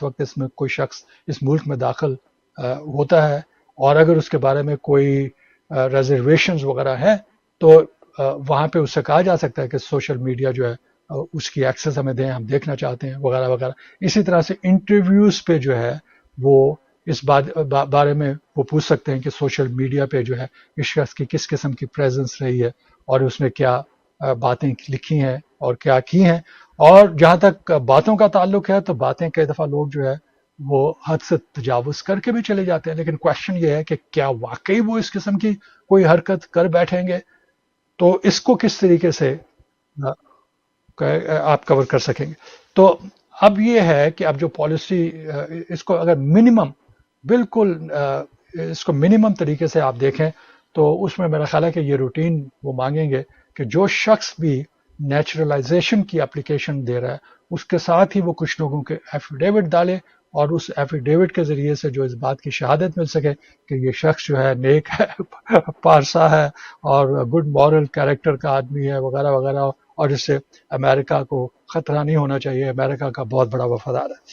وقت اس میں کوئی شخص اس ملک میں داخل ہوتا ہے اور اگر اس کے بارے میں کوئی ریزرویشنز وغیرہ ہیں تو وہاں پہ اس سے کہا جا سکتا ہے کہ سوشل میڈیا جو ہے اس کی ایکسس ہمیں دیں، ہم دیکھنا چاہتے ہیں وغیرہ وغیرہ. اسی طرح سے انٹرویوز پہ جو ہے وہ اس بارے میں وہ پوچھ سکتے ہیں کہ سوشل میڈیا پہ جو ہے اس شخص کی کس قسم کی پریزنس رہی ہے اور اس نے کیا باتیں لکھی ہیں اور کیا کی ہیں. اور جہاں تک باتوں کا تعلق ہے تو باتیں کئی دفعہ لوگ جو ہے وہ حد سے تجاوز کر کے بھی چلے جاتے ہیں، لیکن کوشچن یہ ہے کہ کیا واقعی وہ اس قسم کی کوئی حرکت کر بیٹھیں گے؟ تو اس کو کس طریقے سے آپ کور کر سکیں گے. تو اب یہ ہے کہ اب جو پالیسی اس کو اگر منیمم بالکل اس کو منیمم طریقے سے آپ دیکھیں تو اس میں میرا خیال ہے کہ یہ روٹین وہ مانگیں گے کہ جو شخص بھی نیچرلائزیشن کی اپلیکیشن دے رہا ہے اس کے ساتھ ہی وہ کچھ لوگوں کے ایفیڈیوٹ ڈالے اور اس ایفیڈیوٹ کے ذریعے سے جو اس بات کی شہادت مل سکے کہ یہ شخص جو ہے نیک ہے، پارسا ہے اور گڈ مورل کیریکٹر کا آدمی ہے وغیرہ وغیرہ، اور اس سے امریکہ کو خطرہ نہیں ہونا چاہیے، امریکہ کا بہت بڑا وفادار ہے.